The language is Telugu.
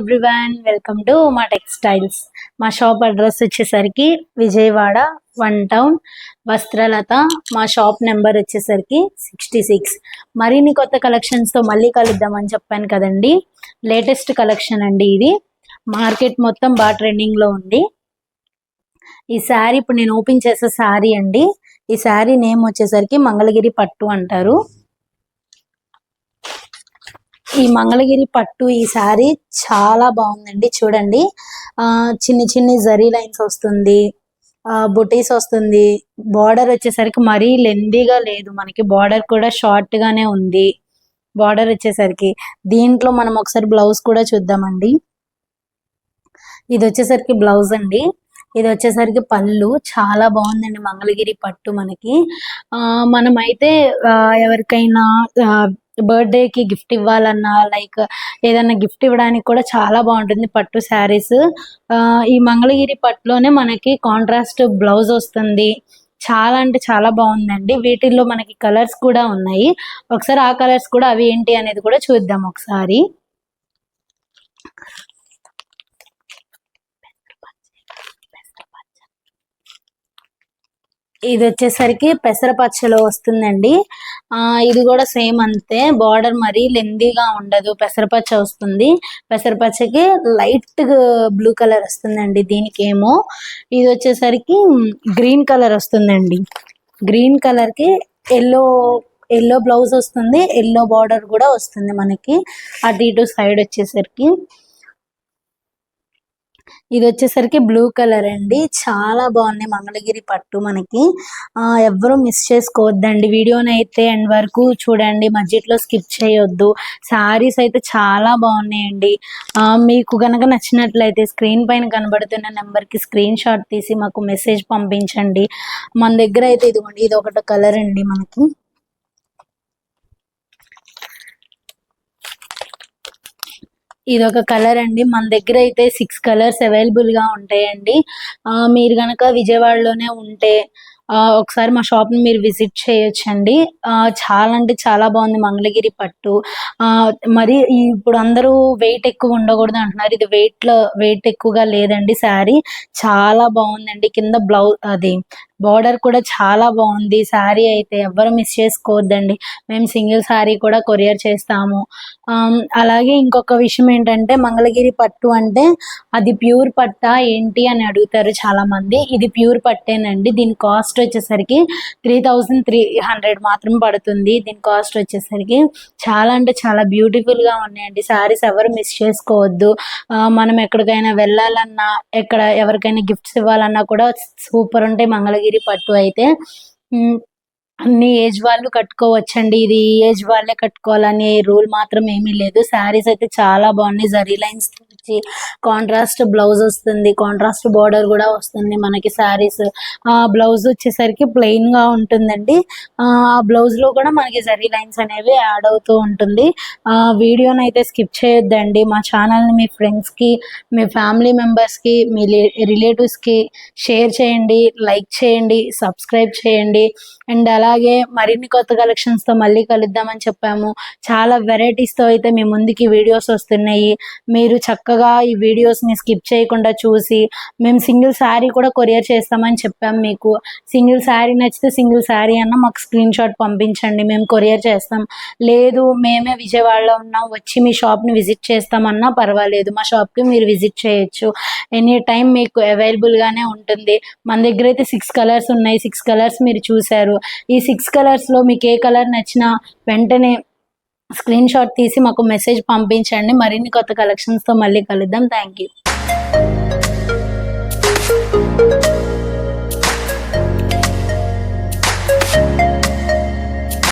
ఎవ్రీవన్, వెల్కమ్ టు మా టెక్స్టైల్స్. మా షాప్ అడ్రస్ వచ్చేసరికి విజయవాడ 1 టౌన్ వస్త్రలత. మా షాప్ నెంబర్ వచ్చేసరికి 66. మరిన్ని కొత్త కలెక్షన్స్తో మళ్ళీ కలుద్దామని చెప్పాను కదండి. లేటెస్ట్ కలెక్షన్ అండి ఇది. మార్కెట్ మొత్తం బాగా ట్రెండింగ్లో ఉంది. ఈ శారీ ఇప్పుడు నేను ఓపెన్ చేసే శారీ అండి. ఈ శారీ నేమ్ వచ్చేసరికి మంగళగిరి పట్టు అంటారు. ఈ మంగళగిరి పట్టు ఈ శారీ చాలా బాగుందండి. చూడండి, చిన్ని చిన్ని జరీ లైన్స్ వస్తుంది, బుటీస్ వస్తుంది. బార్డర్ వచ్చేసరికి మరీ లెందీగా లేదు, మనకి బార్డర్ కూడా షార్ట్ గానే ఉంది. బార్డర్ వచ్చేసరికి దీంట్లో మనం ఒకసారి బ్లౌజ్ కూడా చూద్దామండి. ఇది వచ్చేసరికి బ్లౌజ్ అండి. ఇది వచ్చేసరికి పళ్ళు. చాలా బాగుందండి మంగళగిరి పట్టు. మనకి మనమైతే ఎవరికైనా బర్త్డేకి గిఫ్ట్ ఇవ్వాలన్నా, లైక్ ఏదైనా గిఫ్ట్ ఇవ్వడానికి కూడా చాలా బాగుంటుంది పట్టు శారీస్. ఈ మంగళగిరి పట్టులోనే మనకి కాంట్రాస్ట్ బ్లౌజ్ వస్తుంది. చాలా అంటే చాలా బాగుందండి. వీటిల్లో మనకి కలర్స్ కూడా ఉన్నాయి. ఒకసారి ఆ కలర్స్ కూడా అవి ఏంటి అనేది కూడా చూద్దాం ఒకసారి. ఇది వచ్చేసరికి పెసరపచ్చలో వస్తుందండి. ఇది కూడా సేమ్ అంతే, బార్డర్ మరీ లెందీగా ఉండదు, పెసరపచ్చ వస్తుంది. పెసరపచ్చకి లైట్ బ్లూ కలర్ వస్తుందండి. దీనికి ఏమో ఇది వచ్చేసరికి గ్రీన్ కలర్ వస్తుందండి. గ్రీన్ కలర్కి ఎల్లో బ్లౌజ్ వస్తుంది, ఎల్లో బార్డర్ కూడా వస్తుంది మనకి అటు ఇటు సైడ్ వచ్చేసరికి. ఇది వచ్చేసరికి బ్లూ కలర్ అండి. చాలా బాగుంది మంగళగిరి పట్టు మనకి. ఎవ్వరూ మిస్ చేసుకోవద్దండి. వీడియోని అయితే ఎండ్ వరకు చూడండి, మధ్యలో స్కిప్ చేయొద్దు. శారీస్ అయితే చాలా బాగున్నాయండి. మీకు కనుక నచ్చినట్లయితే స్క్రీన్ పైన కనబడుతున్న నెంబర్కి స్క్రీన్ షాట్ తీసి మాకు మెసేజ్ పంపించండి. మన దగ్గర అయితే ఇదిగోండి, ఇది ఒకటి కలర్ అండి. మనకి ఇది ఒక కలర్ అండి. మన దగ్గర అయితే 6 కలర్స్ అవైలబుల్ గా ఉంటాయండి. మీరు గనక విజయవాడలోనే ఉంటే ఒకసారి మా షాప్ ని మీరు విజిట్ చేయొచ్చండి. చాలా అంటే చాలా బాగుంది మంగళగిరి పట్టు. మరి ఇప్పుడు అందరూ వెయిట్ ఎక్కువ ఉండకూడదు అంటున్నారు. ఇది వెయిట్ ఎక్కువగా లేదండి. శారీ చాలా బాగుందండి. కింద బ్లౌజ్ అది బార్డర్ కూడా చాలా బాగుంది. శారీ అయితే ఎవ్వరు మిస్ చేసుకోవద్దండి. మేము సింగిల్ శారీ కూడా కొరియర్ చేస్తాము. అలాగే ఇంకొక విషయం ఏంటంటే, మంగళగిరి పట్టు అంటే అది ప్యూర్ పట్టా ఏంటి అని అడుగుతారు చాలా మంది. ఇది ప్యూర్ పట్టేనండి. దీని కాస్ట్ వచ్చేసరికి 3300 మాత్రం పడుతుంది. దీని కాస్ట్ వచ్చేసరికి చాలా అంటే చాలా బ్యూటిఫుల్ గా ఉన్నాయండి. శారీస్ ఎవరు మిస్ చేసుకోవద్దు. మనం ఎక్కడికైనా వెళ్ళాలన్నా, ఎవరికైనా గిఫ్ట్స్ ఇవ్వాలన్నా కూడా సూపర్ ఉంటాయి మంగళగిరి పట్టు అయితే. అన్ని ఏజ్ వాళ్ళు కట్టుకోవచ్చండి. ఇది ఏజ్ వాళ్ళే కట్టుకోవాలని రూల్ మాత్రం ఏమీ లేదు. శారీస్ అయితే చాలా బాగున్నాయి. జరీ లైన్స్ వచ్చి కాంట్రాస్ట్ బ్లౌజ్ వస్తుంది, కాంట్రాస్ట్ బార్డర్ కూడా వస్తుంది మనకి. శారీస్ బ్లౌజ్ వచ్చేసరికి ప్లెయిన్ గా ఉంటుందండి. ఆ బ్లౌజ్ లో కూడా మనకి జరీ లైన్స్ అనేవి యాడ్ అవుతూ ఉంటుంది. వీడియోని అయితే స్కిప్ చేయొద్దండి. మా ఛానల్ని మీ ఫ్రెండ్స్కి, మీ ఫ్యామిలీ మెంబర్స్కి, మీ రిలేటివ్స్కి షేర్ చేయండి, లైక్ చేయండి, సబ్స్క్రైబ్ చేయండి. అండ్ అలాగే మరిన్ని కొత్త కలెక్షన్స్తో మళ్ళీ కలుద్దామని చెప్పాము. చాలా వెరైటీస్తో అయితే మీ ముందుకి వీడియోస్ వస్తున్నాయి. మీరు చక్కగా ఈ వీడియోస్ని స్కిప్ చేయకుండా చూసి, మేము సింగిల్ శారీ కూడా కొరియర్ చేస్తామని చెప్పాము మీకు. సింగిల్ శారీ నచ్చితే సింగిల్ శారీ అన్న మాకు స్క్రీన్ షాట్ పంపించండి, మేము కొరియర్ చేస్తాం. లేదు మేమే విజయవాడలో ఉన్నాం, వచ్చి మీ షాప్ని విజిట్ చేస్తామన్నా పర్వాలేదు, మా షాప్కి మీరు విజిట్ చేయొచ్చు. ఎనీ టైం మీకు అవైలబుల్గానే ఉంటుంది. మన దగ్గర అయితే 6 కలర్స్ ఉన్నాయి. 6 కలర్స్ మీరు చూశారు. ఈ 6 కలర్స్లో మీకు ఏ కలర్ నచ్చినా వెంటనే స్క్రీన్ షాట్ తీసి మాకు మెసేజ్ పంపించండి. మరిన్ని కొత్త కలెక్షన్స్తో మళ్ళీ కలుద్దాం. Thank you.